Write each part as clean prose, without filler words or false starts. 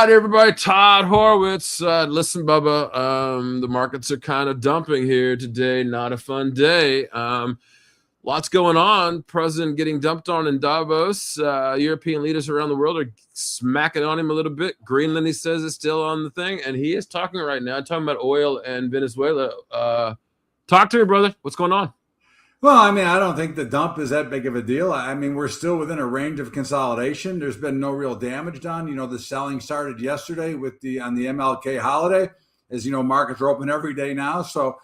right, everybody. Todd Horwitz. Listen, Bubba, the markets are kind of dumping here today. Not a fun day. Lots going on. President getting dumped on in Davos. European leaders around the world are smacking on him a little bit. Greenland, he says, is still on the thing. And he is talking right now, talking about oil and Venezuela. Talk to me, brother. What's going on? Well, I mean, I don't think the dump is that big of a deal. I mean, we're still within a range of consolidation. There's been no real damage done. You know, the selling started yesterday on the MLK holiday. As you know, markets are open every day now. So,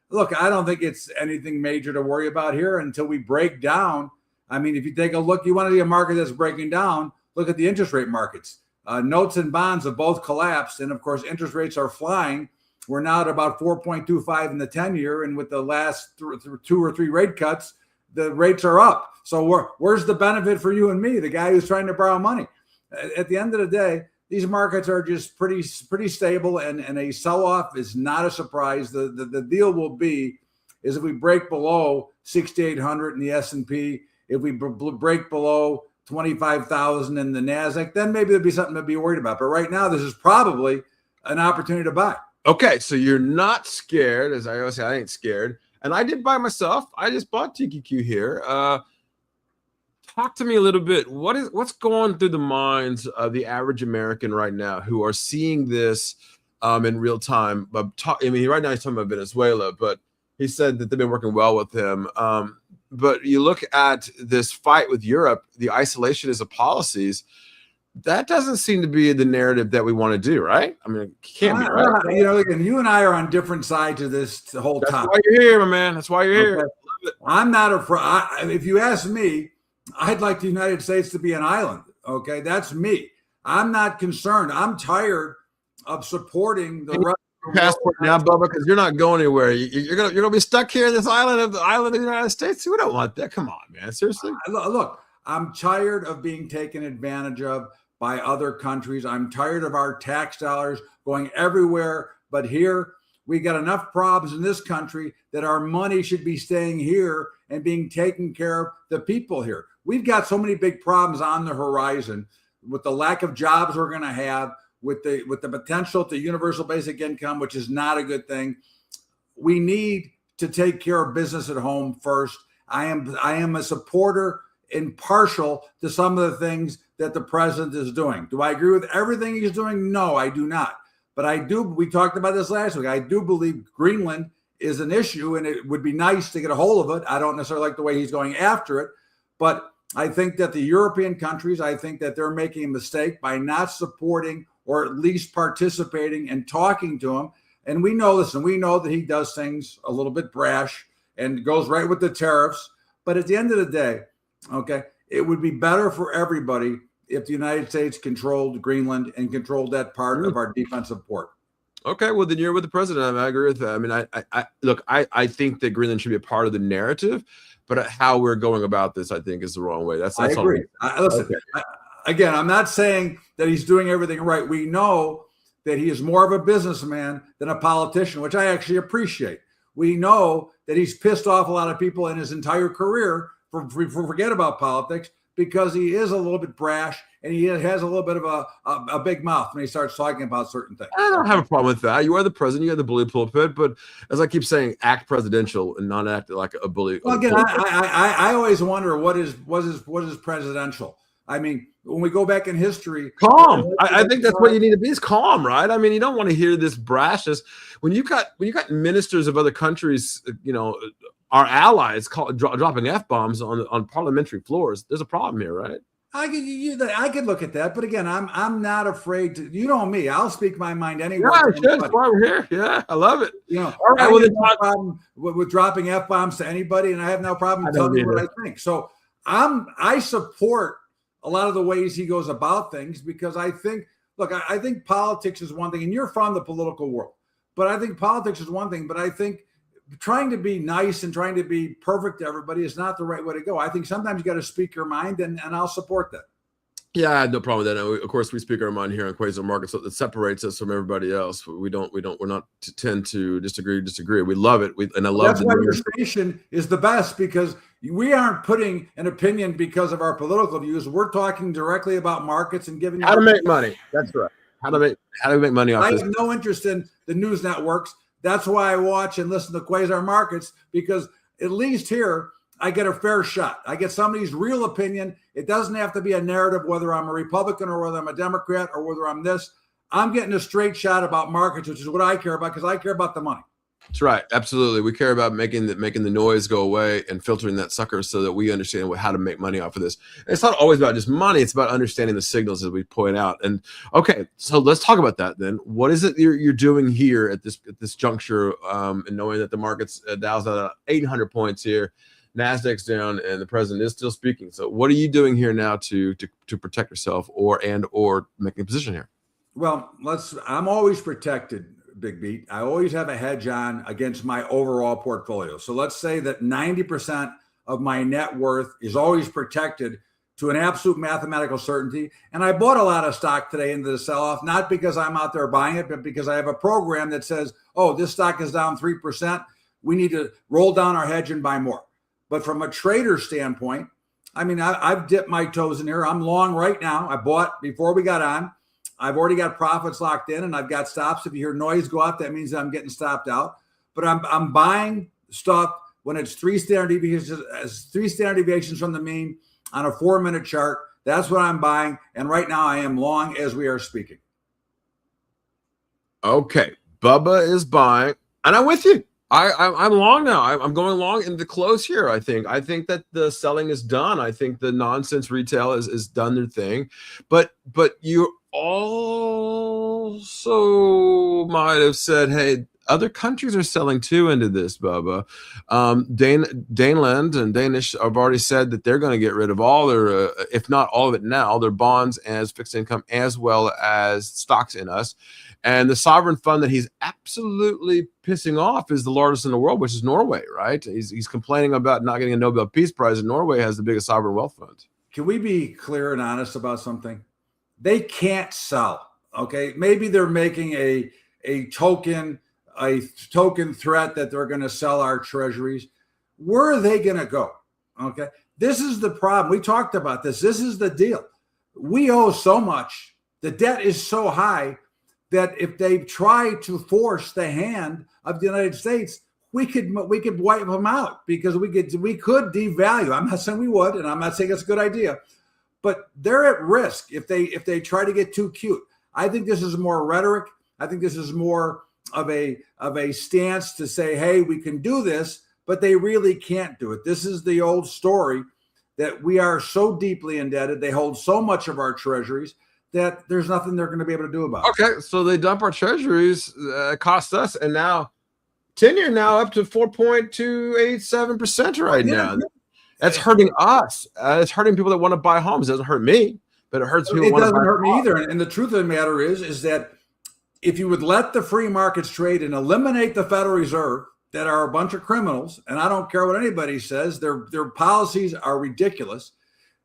look, I don't think it's anything major to worry about here until we break down. I mean, if you take a look, you want to see a market that's breaking down, look at the interest rate markets. Notes and bonds have both collapsed. And, of course, interest rates are flying. We're now at about 4.25 in the 10-year, and with the last 2 or 3 rate cuts, the rates are up. So where's the benefit for you and me, the guy who's trying to borrow money? At the end of the day, these markets are just pretty stable, and a sell-off is not a surprise. The deal will be is if we break below 6,800 in the S&P, if we break below 25,000 in the NASDAQ, then maybe there'd be something to be worried about. But right now, this is probably an opportunity to buy. Okay, so you're not scared. As I always say, I ain't scared. And I did buy myself. I just bought TQQ here. Talk to me a little bit. What's going through the minds of the average American right now who are seeing this in real time? Right now he's talking about Venezuela, but he said that they've been working well with him. But you look at this fight with Europe, the isolationist of policies. That doesn't seem to be the narrative that we want to do, right? I mean, it can't be, right? You know, again, you and I are on different sides of this whole topic. That's why you're here, my man. That's why you're here. I'm not afraid. If you ask me, I'd like the United States to be an island. Okay, that's me. I'm not concerned. I'm tired of supporting the rest of the passport now, Bubba, because you're not going anywhere. You're gonna be stuck here in this island of the United States. We don't want that. Come on, man. Seriously. Look, I'm tired of being taken advantage of by other countries. I'm tired of our tax dollars going everywhere but here. We got enough problems in this country that our money should be staying here and being taken care of the people here. We've got so many big problems on the horizon with the lack of jobs we're going to have, with the potential to universal basic income, which is not a good thing. We need to take care of business at home first. I am a supporter, impartial to some of the things that the president is doing. Do I agree with everything he's doing? No, I do not. But I do. We talked about this last week. I do believe Greenland is an issue, and it would be nice to get a hold of it. I don't necessarily like the way he's going after it, but I think that the European countries, I think that they're making a mistake by not supporting or at least participating and talking to him. And we know this, and we know that he does things a little bit brash and goes right with the tariffs. But at the end of the day, okay, it would be better for everybody if the United States controlled Greenland and controlled that part of our defensive port. Okay, well, then you're with the president. I agree with that. I mean, I think that Greenland should be a part of the narrative, but how we're going about this, I think, is the wrong way. That's I agree. Listen, okay. Again, I'm not saying that he's doing everything right. We know that he is more of a businessman than a politician, which I actually appreciate. We know that he's pissed off a lot of people in his entire career. Forget about politics, because he is a little bit brash and he has a little bit of a big mouth when he starts talking about certain things. I don't have a problem with that. You are the president. You have the bully pulpit, but as I keep saying, act presidential and not act like a bully. Well, again, I always wonder what is presidential. I mean, when we go back in history, calm. I think that's what you need to be, is calm, right? I mean, you don't want to hear this brashness when you got ministers of other countries, our allies dropping F-bombs on parliamentary floors. There's a problem here, right? I could look at that, but again, I'm not afraid to. You know me, I'll speak my mind anywhere. Yeah, that's why we're here. Yeah, I love it. All right, I have no problem with dropping F-bombs to anybody, and I have no problem telling you what I think. So I support a lot of the ways he goes about things, because I think politics is one thing, and you're from the political world, but I think politics is one thing, but I think trying to be nice and trying to be perfect to everybody is not the right way to go. I think sometimes you got to speak your mind, and I'll support that. Yeah, I had no problem with that. And of course, we speak our mind here on Quasar Markets, so that separates us from everybody else. We're not to tend to disagree. We love it. I love that's why your station is the best, because we aren't putting an opinion because of our political views. We're talking directly about markets and giving how to make money. That's right. how to make money off I this. have no interest in the news networks. That's why I watch and listen to Quasar Markets, because at least here I get a fair shot. I get somebody's real opinion. It doesn't have to be a narrative, whether I'm a Republican or whether I'm a Democrat or whether I'm this. I'm getting a straight shot about markets, which is what I care about, because I care about the money. That's right. Absolutely. We care about making the noise go away and filtering that sucker so that we understand how to make money off of this. And it's not always about just money. It's about understanding the signals, as we point out. And okay, so let's talk about that then. What is it you're doing here at this juncture, and knowing that the market's Dow's at 800 points here, NASDAQ's down, and the president is still speaking. So what are you doing here now to protect yourself or making a position here? Well, I'm always protected, Big Beat. I always have a hedge on against my overall portfolio. So let's say that 90% of my net worth is always protected to an absolute mathematical certainty. And I bought a lot of stock today into the sell-off, not because I'm out there buying it, but because I have a program that says, oh, this stock is down 3%. We need to roll down our hedge and buy more. But from a trader standpoint, I mean, I've dipped my toes in here. I'm long right now. I bought before we got on. I've already got profits locked in, and I've got stops. If you hear noise go out, that means that I'm getting stopped out. But I'm buying stuff when it's three standard deviations from the mean on a 4-minute chart. That's what I'm buying. And right now I am long as we are speaking. Okay. Bubba is buying, and I'm with you. I'm long now. I'm going long in the close here. I think that the selling is done. I think the nonsense retail is done their thing, but you also might have said, hey, other countries are selling too into this, Bubba. Daneland and Danish have already said that they're going to get rid of all their, if not all of it now, their bonds as fixed income as well as stocks in us. And the sovereign fund that he's absolutely pissing off is the largest in the world, which is Norway, right? He's complaining about not getting a Nobel Peace Prize, and Norway has the biggest sovereign wealth fund. Can we be clear and honest about something? They can't sell, okay? Maybe they're making a token threat that they're going to sell our treasuries. Where are they going to go, okay? This is the problem. We talked about this. This is the deal. We owe so much. The debt is so high that if they try to force the hand of the United States, we could wipe them out, because we could devalue. I'm not saying we would, and I'm not saying it's a good idea, but they're at risk if they try to get too cute. I think this is more rhetoric. I think this is more of a stance to say, hey, we can do this, but they really can't do it. This is the old story that we are so deeply indebted. They hold so much of our treasuries that there's nothing they're going to be able to do about it. Okay, so they dump our treasuries, cost us, and now 10-year now up to 4.287% right now. That's hurting us. It's hurting people that want to buy homes. It doesn't hurt me, but it hurts people. It doesn't hurt me either. And the truth of the matter is that if you would let the free markets trade and eliminate the Federal Reserve, that are a bunch of criminals, and I don't care what anybody says, their policies are ridiculous.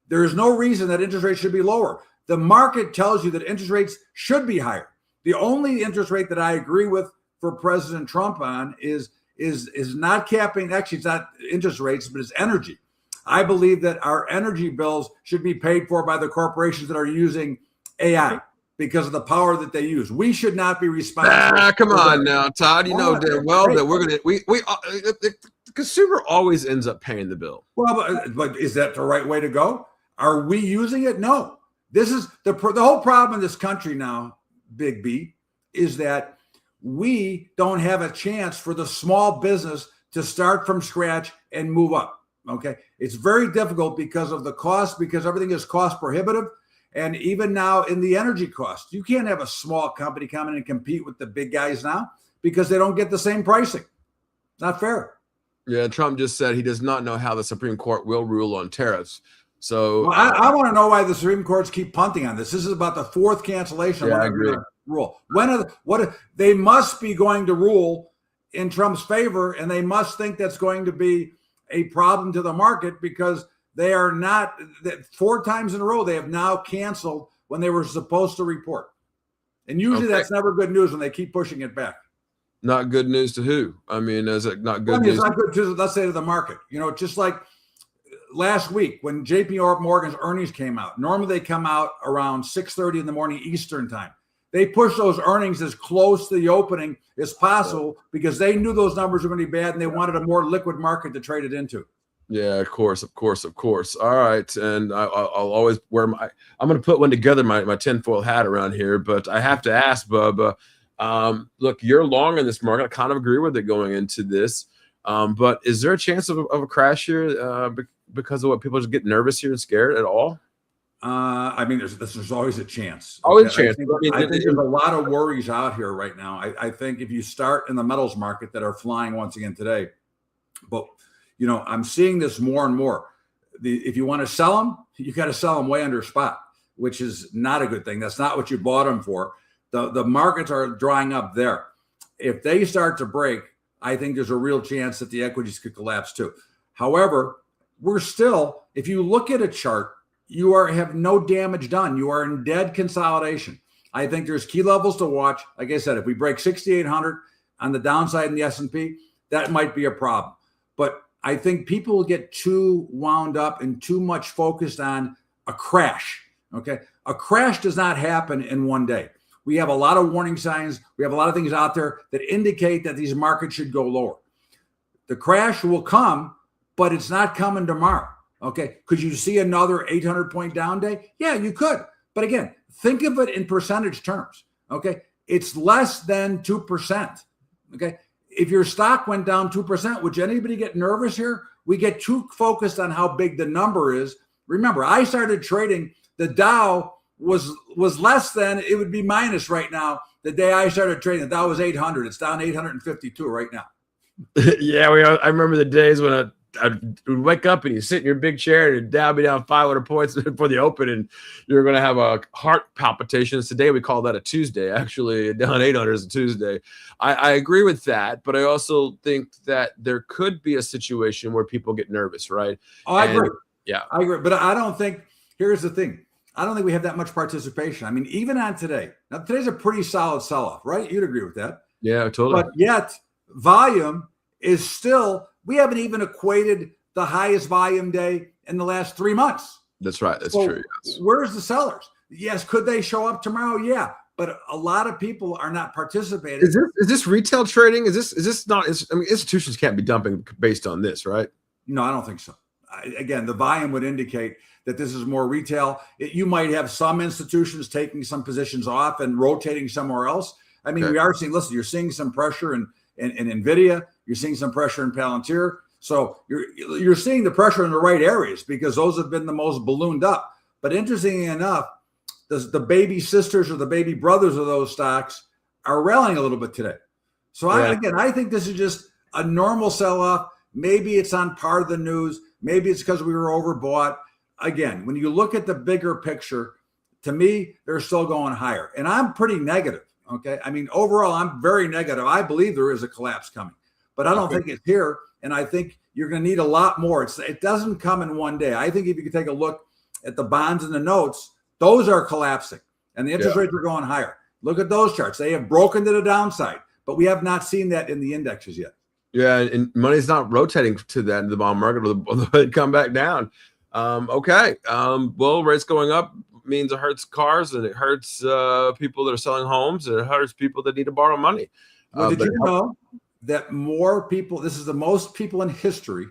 There is no reason that interest rates should be lower. The market tells you that interest rates should be higher. The only interest rate that I agree with for President Trump on is not capping. Actually, it's not interest rates, but it's energy. I believe that our energy bills should be paid for by the corporations that are using AI because of the power that they use. We should not be responsible. Come on now, Todd. You know damn well that we're gonna the consumer always ends up paying the bill. Well, but is that the right way to go? Are we using it? No. This is the whole problem in this country now, Big B, is that we don't have a chance for the small business to start from scratch and move up. Okay. It's very difficult because of the cost, because everything is cost prohibitive. And even now in the energy cost, you can't have a small company come in and compete with the big guys now because they don't get the same pricing. Not fair. Yeah. Trump just said he does not know how the Supreme Court will rule on tariffs. So well, I want to know why the Supreme Courts keep punting on this. This is about the fourth cancellation. Yeah, I agree. Rule. They must be going to rule in Trump's favor, and they must think that's going to be a problem to the market because they are not. 4 times in a row they have now canceled when they were supposed to report, and usually that's never good news when they keep pushing it back. Not good news to who? I mean, is it not good news? It's not good to, let's say, to the market. You know, just like last week when JP Morgan's earnings came out. Normally they come out around 6:30 in the morning Eastern time. They pushed those earnings as close to the opening as possible because they knew those numbers were going to be bad and they wanted a more liquid market to trade it into. Yeah, of course. All right, and I'll always wear I'm going to put one together, my tinfoil hat around here. But I have to ask, Bubba. Look, you're long in this market. I kind of agree with it going into this. But is there a chance of a crash here because of what people just get nervous here and scared at all? I mean, there's always a chance. Always a chance. I think there's a lot of worries out here right now. I think if you start in the metals market that are flying once again today, but I'm seeing this more and more. If you want to sell them, you got to sell them way under spot, which is not a good thing. That's not what you bought them for. The markets are drying up there. If they start to break, I think there's a real chance that the equities could collapse too. However, we're still, if you look at a chart, you have no damage done. You are in dead consolidation. I think there's key levels to watch. Like I said, if we break 6,800 on the downside in the S&P, that might be a problem. But I think people will get too wound up and too much focused on a crash. Okay. A crash does not happen in one day. We have a lot of warning signs. We have a lot of things out there that indicate that these markets should go lower. The crash will come, but it's not coming tomorrow. Okay. Could you see another 800-point down day? Yeah, you could. But again, think of it in percentage terms. Okay. It's less than 2%. Okay. If your stock went down 2%, would anybody get nervous here? We get too focused on how big the number is. Remember, I started trading, the Dow was less than, it would be minus right now. The day I started trading, the Dow was 800. It's down 852 right now. Yeah, I remember the days when I would wake up and you sit in your big chair and Dow be down 500 points before the open, and you're going to have a heart palpitations. Today we call that a Tuesday. Actually, down 800 is a Tuesday. I agree with that, but I also think that there could be a situation where people get nervous, right? Oh, I agree. Yeah, I agree. But I don't think, here's the thing. I don't think we have that much participation. I mean, even on today. Now, today's a pretty solid sell-off, right? You'd agree with that. Yeah, totally. But yet, volume is still, we haven't even equated the highest volume day in the last 3 months. That's right. That's true. Yes. Where's the sellers? Yes, could they show up tomorrow? Yeah. But a lot of people are not participating. Is this retail trading? Is this not? I mean, institutions can't be dumping based on this, right? No, I don't think so. Again, the volume would indicate that this is more retail. You might have some institutions taking some positions off and rotating somewhere else. I mean, we are seeing, listen, you're seeing some pressure in NVIDIA. You're seeing some pressure in Palantir. So you're seeing the pressure in the right areas because those have been the most ballooned up. But interestingly enough, the baby sisters or the baby brothers of those stocks are rallying a little bit today. So I think this is just a normal sell-off. Maybe it's on par of the news. Maybe it's because we were overbought. Again, when you look at the bigger picture, to me, they're still going higher. And I'm pretty negative, okay? I mean, overall, I'm very negative. I believe there is a collapse coming, but I don't think it's here. And I think you're going to need a lot more. It doesn't come in one day. I think if you could take a look at the bonds and the notes, those are collapsing, and the interest rates are going higher. Look at those charts. They have broken to the downside, but we have not seen that in the indexes yet. Yeah, and money's not rotating to that in the bond market, or they come back down. Well, rates going up means it hurts cars, and it hurts people that are selling homes, and it hurts people that need to borrow money. Well, did you know that more people, this is the most people in history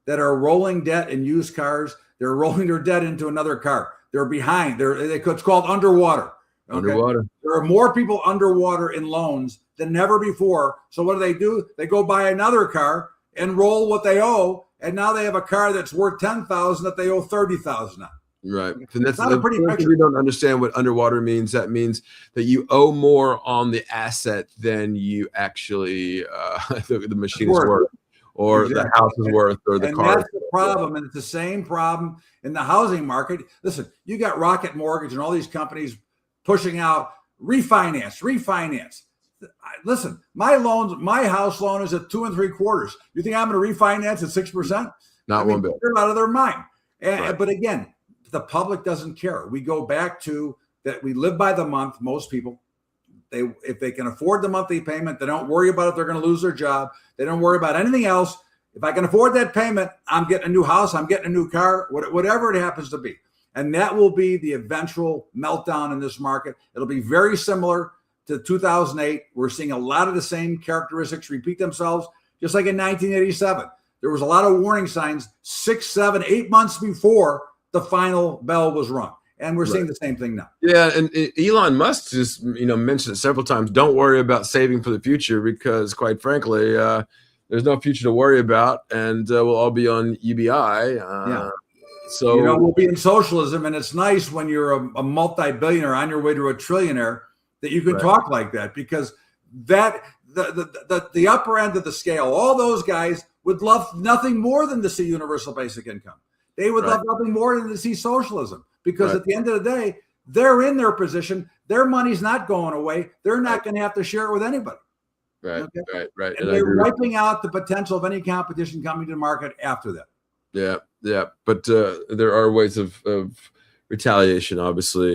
that are rolling debt in used cars, they're rolling their debt into another car. They're behind. It's called underwater. Okay? Underwater. There are more people underwater in loans than never before. So what do? They go buy another car and roll what they owe, and now they have a car that's worth $10,000 that they owe $30,000 on. Right. And that's not a pretty picture. We don't understand what underwater means. That means that you owe more on the asset than you actually the machine is worth, or the house is worth, or the car. That's the problem, and it's the same problem in the housing market. Listen, you got Rocket Mortgage and all these companies pushing out refinance. Listen, my house loan is at 2 3/4. You think I'm going to refinance at 6%? Not one bit. They're out of their mind. But again, the public doesn't care. We go back to that. We live by the month. Most people, if they can afford the monthly payment, they don't worry about if they're going to lose their job. They don't worry about anything else. If I can afford that payment, I'm getting a new house. I'm getting a new car, whatever it happens to be. And that will be the eventual meltdown in this market. It'll be very similar to 2008. We're seeing a lot of the same characteristics repeat themselves, just like in 1987. There was a lot of warning signs 6, 7, 8 months before the final bell was rung. And we're seeing the same thing now. Yeah, and Elon Musk just mentioned it several times. Don't worry about saving for the future because, quite frankly, there's no future to worry about, and we'll all be on UBI. So we'll be in socialism, and it's nice when you're a multi-billionaire on your way to a trillionaire that you can talk like that, because that the upper end of the scale, all those guys would love nothing more than to see universal basic income. They would love nothing more than to see socialism. Because at the end of the day, they're in their position. Their money's not going away. They're not going to have to share it with anybody. Right. And they're wiping out the potential of any competition coming to the market after that. Yeah. But there are ways of retaliation, obviously.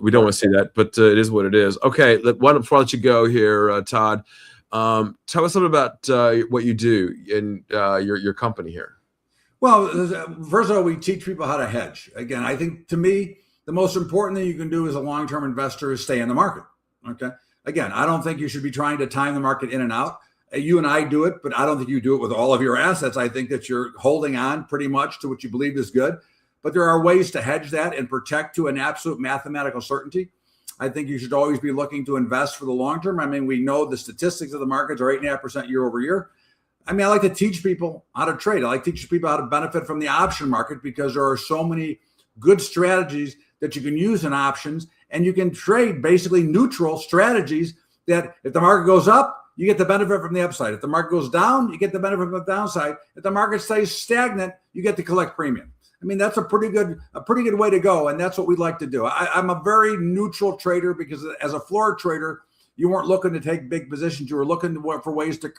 We don't want to see that, but it is what it is. Okay, before I let you go here, Todd, tell us something about what you do in your company here. Well, first of all, we teach people how to hedge. Again, I think, to me, the most important thing you can do as a long-term investor is stay in the market. Okay. Again, I don't think you should be trying to time the market in and out. You and I do it, but I don't think you do it with all of your assets. I think that you're holding on pretty much to what you believe is good. But there are ways to hedge that and protect to an absolute mathematical certainty. I think you should always be looking to invest for the long term. I mean, we know the statistics of the markets are 8.5% year over year. I mean, I like to teach people how to trade. I like to teach people how to benefit from the option market, because there are so many good strategies that you can use in options, and you can trade basically neutral strategies that if the market goes up, you get the benefit from the upside. If the market goes down, you get the benefit from the downside. If the market stays stagnant, you get to collect premium. I mean, that's a pretty good way to go, and that's what we'd like to do. I'm a very neutral trader, because as a floor trader, you weren't looking to take big positions. You were looking for ways to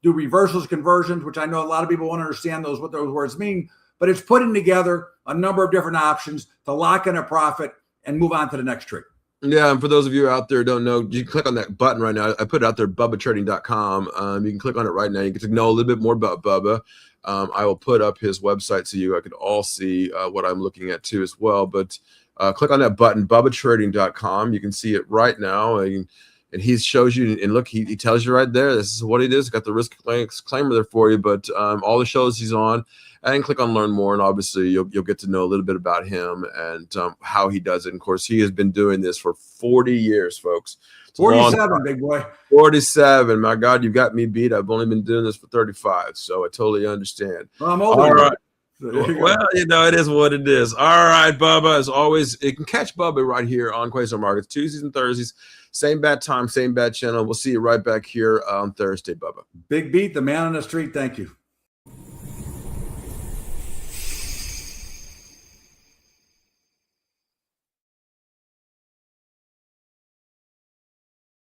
do reversals, conversions, which I know a lot of people won't understand what those words mean, but it's putting together a number of different options to lock in a profit and move on to the next trade. Yeah, and for those of you out there who don't know, you can click on that button right now. I put it out there, BubbaTrading.com. You can click on it right now. You get to know a little bit more about Bubba. I will put up his website so you can all see what I'm looking at too as well. But click on that button, BubbaTrading.com. You can see it right now. And he shows you, and look, he tells you right there, this is what he does. Got the risk disclaimer there for you, but all the shows he's on, and click on learn more, and obviously you'll get to know a little bit about him and how he does it. And of course, he has been doing this for 40 years, folks. 47, big boy. 47. My God, you got me beat. I've only been doing this for 35, so I totally understand. Well, I'm older. All right. Well, it is what it is. All right, Bubba. As always, you can catch Bubba right here on Quasar Markets, Tuesdays and Thursdays. Same bad time, same bad channel. We'll see you right back here on Thursday, Bubba. Big beat, the man on the street. Thank you.